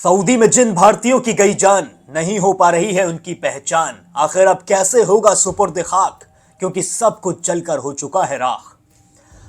Saudi में जिन भारतीयों की गई जान, नहीं हो पा रही है उनकी पहचान। आखिर अब कैसे होगा सुपुर्द खाक, क्योंकि सब कुछ जलकर हो चुका है राख।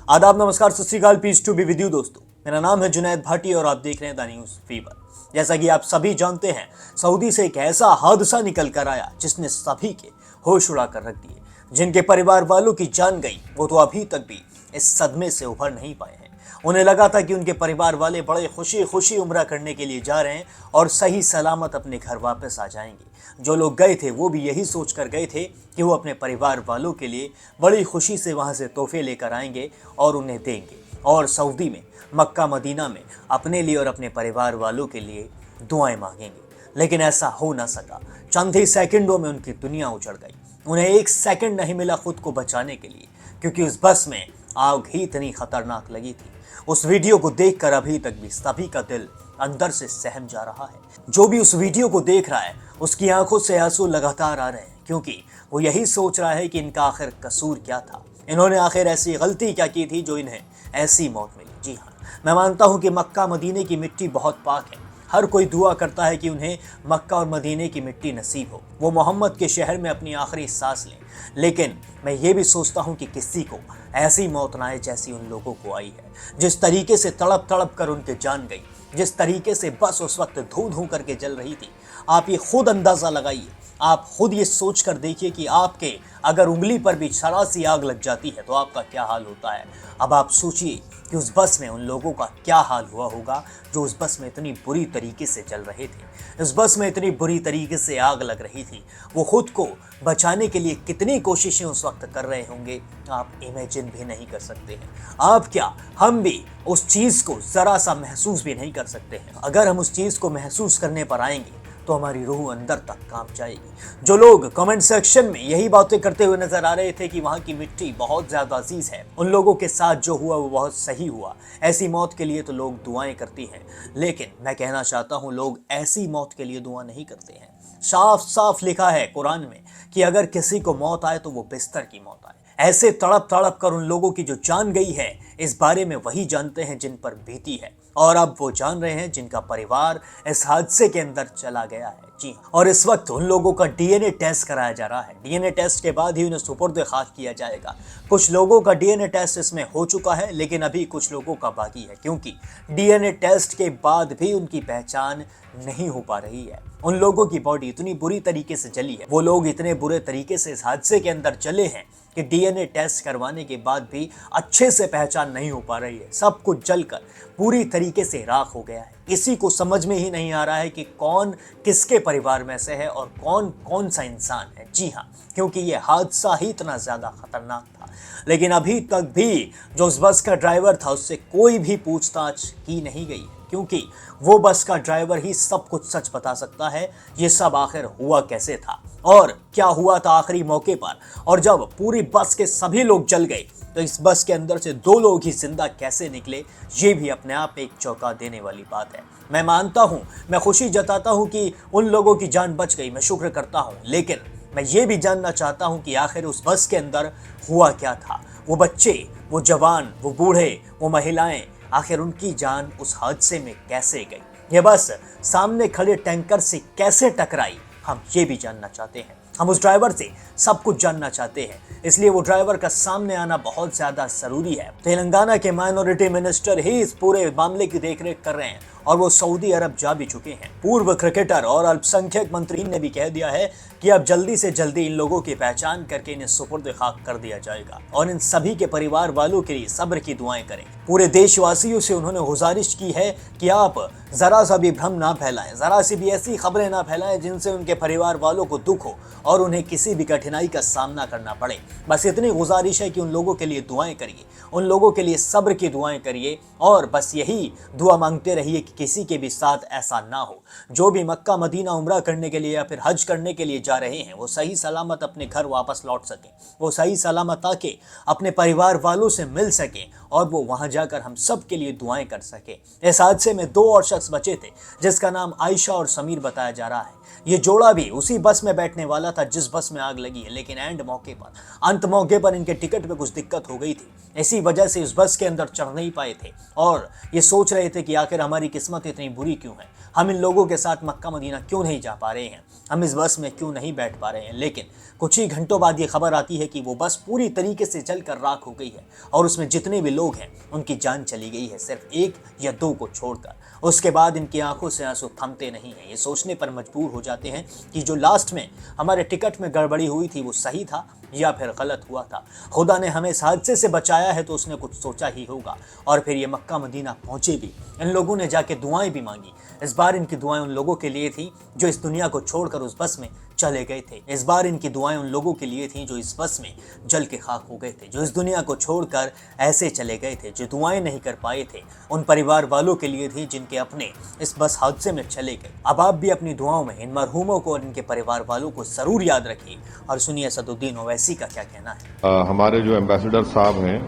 आदाब, नमस्कार, सत श्री अकाल, peace to be with you दोस्तों। मेरा नाम है जुनैद भाटी और आप देख रहे हैं द न्यूज फीवर। जैसा कि आप सभी जानते हैं, सऊदी से एक ऐसा हादसा निकल कर आया जिसने सभी के होश उड़ा कर रख दिए। जिनके परिवार वालों की जान गई, वो तो अभी तक भी इस सदमे से उभर नहीं पाए हैं। उन्हें लगा था कि उनके परिवार वाले बड़े खुशी खुशी उम्रा करने के लिए जा रहे हैं और सही सलामत अपने घर वापस आ जाएंगे। जो लोग गए थे वो भी यही सोच कर गए थे कि वो अपने परिवार वालों के लिए बड़ी खुशी से वहाँ से तोहफे लेकर आएंगे और उन्हें देंगे, और सऊदी में, मक्का मदीना में अपने लिए और अपने परिवार वालों के लिए दुआएं मांगेंगे। लेकिन ऐसा हो ना सका। चंद ही सेकंडों में उनकी दुनिया उजड़ गई। उन्हें एक सेकंड नहीं मिला खुद को बचाने के लिए, क्योंकि उस बस में आग ही इतनी खतरनाक लगी थी। उस वीडियो को देखकर अभी तक भी सभी का दिल अंदर से सहम जा रहा है। जो भी उस वीडियो को देख रहा है उसकी आंखों से आंसू लगातार आ रहे हैं, क्योंकि वो यही सोच रहा है कि इनका आखिर कसूर क्या था। इन्होंने आखिर ऐसी गलती क्या की थी जो इन्हें ऐसी मौत मिली। जी हाँ, मैं मानता हूँ कि मक्का मदीने की मिट्टी बहुत पाक है। हर कोई दुआ करता है कि उन्हें मक्का और मदीने की मिट्टी नसीब हो, वो मोहम्मद के शहर में अपनी आखिरी सांस लें। लेकिन मैं ये भी सोचता हूँ कि किसी को ऐसी मौत ना आए जैसी उन लोगों को आई है। जिस तरीके से तड़प तड़प कर उनके जान गई, जिस तरीके से बस उस वक्त धू धू करके जल रही थी, आप ये खुद अंदाज़ा लगाइए। आप खुद ये सोच कर देखिए कि आपके अगर उंगली पर भी जरा सी आग लग जाती है तो आपका क्या हाल होता है। अब आप सोचिए कि उस बस में उन लोगों का क्या हाल हुआ होगा जो उस बस में इतनी बुरी तरीके से जल रहे थे। इस बस में इतनी बुरी तरीके से आग लग रही थी। वो खुद को बचाने के लिए कितनी कोशिशें उस वक्त कर रहे होंगे, आप इमेजिन भी नहीं कर सकते हैं। आप क्या, हम भी उस चीज़ को ज़रा सा महसूस भी नहीं कर सकते हैं। अगर हम उस चीज़ को महसूस करने पर आएंगे तो हमारी रूह अंदर तक कांप जाएगी। जो लोग कमेंट सेक्शन में यही बातें करते हुए नजर आ रहे थे कि वहाँ की मिट्टी बहुत ज़्यादा अजीज है, उन लोगों के साथ जो हुआ वो बहुत सही हुआ। ऐसी मौत के लिए तो लोग दुआएं करती हैं, लेकिन मैं कहना चाहता हूँ लोग ऐसी मौत के लिए दुआ नहीं करते हैं। साफ साफ लिखा है कुरान में कि अगर किसी को मौत आए तो वो बिस्तर की मौत आए। ऐसे तड़प तड़प कर उन लोगों की जो जान गई है, इस बारे में वही जानते हैं जिन पर बीती है, और अब वो जान रहे हैं जिनका परिवार इस हादसे के अंदर चला गया है। जी, और इस वक्त उन लोगों का डीएनए टेस्ट कराया जा रहा है। डीएनए टेस्ट के बाद ही उन्हें सुपुर्द खाक किया जाएगा। कुछ लोगों का डीएनए टेस्ट इसमें हो चुका है, लेकिन अभी कुछ लोगों का बाकी है, क्योंकि डीएनए टेस्ट के बाद भी उनकी पहचान नहीं हो पा रही है। उन लोगों की बॉडी इतनी बुरी तरीके से जली है, वो लोग इतने बुरे तरीके से इस हादसे के अंदर जले हैं कि डीएनए टेस्ट करवाने के बाद भी अच्छे से पहचान नहीं हो पा रही है। सब कुछ जलकर पूरी तरीके से राख हो गया है। किसी को समझ में ही नहीं आ रहा है कि कौन किसके परिवार में से है और कौन कौन सा इंसान है। जी हाँ, क्योंकि ये हादसा ही इतना ज़्यादा खतरनाक था। लेकिन अभी तक भी जो उस बस का ड्राइवर था उससे कोई भी पूछताछ की नहीं गई है, क्योंकि वो बस का ड्राइवर ही सब कुछ सच बता सकता है। ये सब आखिर हुआ कैसे था और क्या हुआ था आखिरी मौके पर, और जब पूरी बस के सभी लोग जल गए तो इस बस के अंदर से 2 लोग ही जिंदा कैसे निकले, ये भी अपने आप एक चौंका देने वाली बात है। मैं मानता हूँ, मैं खुशी जताता हूँ कि उन लोगों की जान बच गई, मैं शुक्र करता हूँ, लेकिन मैं ये भी जानना चाहता हूँ कि आखिर उस बस के अंदर हुआ क्या था। वो बच्चे, वो जवान, वो बूढ़े, वो महिलाएं, आखिर उनकी जान उस हादसे में कैसे गई। ये बस सामने खड़े टैंकर से कैसे टकराई, हम ये भी जानना चाहते हैं। हम उस ड्राइवर से सब कुछ जानना चाहते हैं, इसलिए वो ड्राइवर का सामने आना बहुत ज़्यादा ज़रूरी है। तेलंगाना के माइनॉरिटी मिनिस्टर ही इस पूरे मामले की देखरेख कर रहे हैं और वो सऊदी अरब जा भी चुके हैं। पूर्व क्रिकेटर और अल्पसंख्यक मंत्री ने भी कह दिया है कि अब जल्दी से जल्दी इन लोगों की पहचान करके इन्हें सुपुर्द खाक कर दिया जाएगा, और इन सभी के परिवार वालों के लिए सब्र की दुआएं करें। पूरे देशवासियों से उन्होंने गुजारिश की है कि आप ज़रा सा भी भ्रम ना फैलाएं, ज़रा सी भी ऐसी खबरें ना फैलाएं जिनसे उनके परिवार वालों को दुख हो और उन्हें किसी भी कठिनाई का सामना करना पड़े। बस इतनी गुजारिश है कि उन लोगों के लिए दुआएं करिए, उन लोगों के लिए सब्र की दुआएं करिए, और बस यही दुआ मांगते रहिए कि किसी के भी साथ ऐसा ना हो। जो भी मक्का मदीना उम्रा करने के लिए या फिर हज करने के लिए जा रहे हैं, वो सही सलामत अपने घर वापस लौट सकें, वो सही सलामत आके अपने परिवार वालों से मिल सकें और वो वहां जाकर हम सब के लिए दुआएं कर सके। इस हादसे में 2 और शख्स बचे थे जिसका नाम आयशा और समीर बताया जा रहा है। ये जोड़ा भी उसी बस में बैठने वाला था जिस बस में आग लगी है, लेकिन अंत मौके पर इनके टिकट में कुछ दिक्कत हो गई थी। इसी वजह से इस बस के अंदर चढ़ नहीं पाए थे और ये सोच रहे थे कि आखिर हमारी किस्मत इतनी बुरी क्यों है, हम इन लोगों के साथ मक्का मदीना क्यों नहीं जा पा रहे हैं, हम इस बस में क्यों नहीं बैठ पा रहे हैं। लेकिन कुछ ही घंटों बाद ये खबर आती है कि वो बस पूरी तरीके से जलकर राख हो गई है और उसमें जितने भी लोग हैं उनकी जान चली गई है, सिर्फ 1 या 2 को छोड़कर। उसके बाद इनकी आंखों से आंसू थमते नहीं हैं। ये सोचने पर मजबूर हो जाते हैं कि जो लास्ट में हमारे टिकट में गड़बड़ी हुई थी वो सही था या फिर गलत हुआ था। खुदा ने हमें इस हादसे से बचाया है तो उसने कुछ सोचा ही होगा। और फिर ये मक्का मदीना पहुंचे भी। इन लोगों ने जाके दुआएं भी मांगी। इस बार इनकी दुआएं उन लोगों के लिए थी जो इस दुनिया को छोड़कर उस बस में चले गए थे। इस बार इनकी दुआएं उन लोगों के लिए थी जो इस बस में जल के खाक हो गए थे, जो इस दुनिया को छोड़कर ऐसे चले गए थे, जो दुआएं नहीं कर पाए थे। उन परिवार वालों के लिए थी जिनके अपने इस बस हादसे में चले गए। अब आप भी अपनी दुआओं में इन मरहूमों को और इनके परिवार वालों को जरूर याद रखिए। और सुनिए असदुद्दीन ओवैसी का क्या कहना है। हमारे जो एम्बेसडर साहब हैं,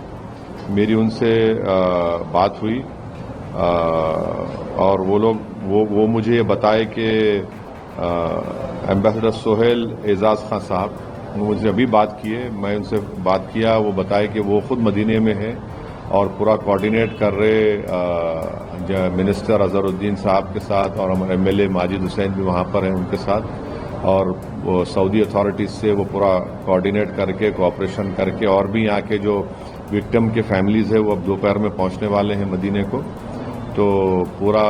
मेरी उनसे बात हुई और वो मुझे ये बताए कि एम्बेसडर सोहेल एजाज खान साहब मुझे अभी बात किए, मैं उनसे बात किया, वो बताए कि वो खुद मदीने में है और पूरा कोऑर्डिनेट कर रहे मिनिस्टर अजहरुद्दीन साहब के साथ और हमारे एमएलए माजिद हुसैन भी वहाँ पर हैं उनके साथ, और वो सऊदी अथॉरिटीज़ से वो पूरा कोऑर्डिनेट करके कोऑपरेशन करके, और भी यहाँ के जो विक्टिम के फैमिलीज़ है वो अब दोपहर में पहुँचने वाले हैं मदीने को, तो पूरा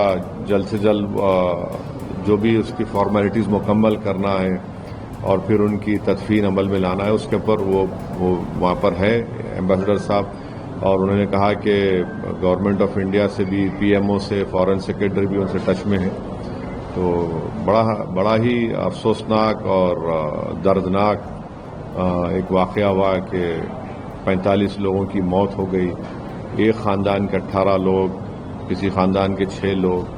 जल्द से जल्द जो भी उसकी फॉर्मेलिटीज़ मुकम्मल करना है और फिर उनकी तदफीन अमल में लाना है, उसके ऊपर वो वहाँ पर है एम्बेसडर साहब। और उन्होंने कहा कि गवर्नमेंट ऑफ इंडिया से भी, पीएमओ से, फॉरेन सेक्रेटरी भी उनसे टच में है। तो बड़ा ही अफसोसनाक और दर्दनाक एक वाक़या हुआ कि 45 लोगों की मौत हो गई। एक ख़ानदान के 18 लोग, किसी ख़ानदान के 6 लोग।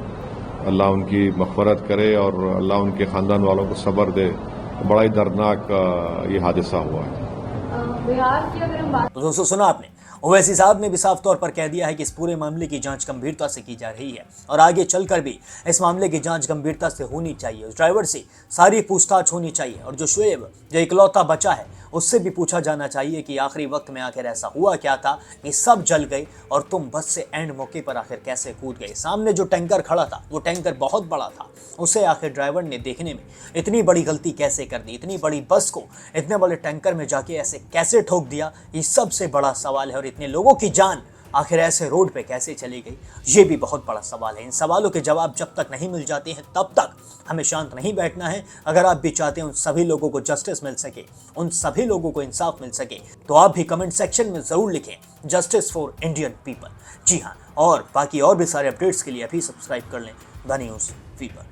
अल्लाह उनकी मग़फ़रत करे और अल्लाह उनके ख़ानदान वालों को सब्र दे। बड़ा ही दर्दनाक ये हादसा हुआ है। बिहार की अगर हम बात, तो दोस्तों सुना आपने, ओवैसी साहब ने भी साफ तौर पर कह दिया है कि इस पूरे मामले की जांच गंभीरता से की जा रही है और आगे चलकर भी इस मामले की जांच गंभीरता से होनी चाहिए। उस ड्राइवर से सारी पूछताछ होनी चाहिए और जो शुएब जो इकलौता बचा है उससे भी पूछा जाना चाहिए कि आखिरी वक्त में आखिर ऐसा हुआ क्या था कि सब जल गए और तुम बस से एंड मौके पर आखिर कैसे कूद गए। सामने जो टैंकर खड़ा था वो टैंकर बहुत बड़ा था, उसे आखिर ड्राइवर ने देखने में इतनी बड़ी गलती कैसे कर दी, इतनी बड़ी बस को इतने बड़े टैंकर में जाके ऐसे कैसे ठोक दिया, ये सबसे बड़ा सवाल है। और इतने लोगों की जान आखिर ऐसे रोड पे कैसे चली गई, ये भी बहुत बड़ा सवाल है। इन सवालों के जवाब जब तक नहीं मिल जाते हैं तब तक हमें शांत नहीं बैठना है। अगर आप भी चाहते हैं उन सभी लोगों को जस्टिस मिल सके, उन सभी लोगों को इंसाफ मिल सके, तो आप भी कमेंट सेक्शन में जरूर लिखें जस्टिस फॉर इंडियन पीपल। जी हाँ, और बाकी और भी सारे अपडेट्स के लिए अभी सब्सक्राइब कर लें द न्यूज़ फीवर।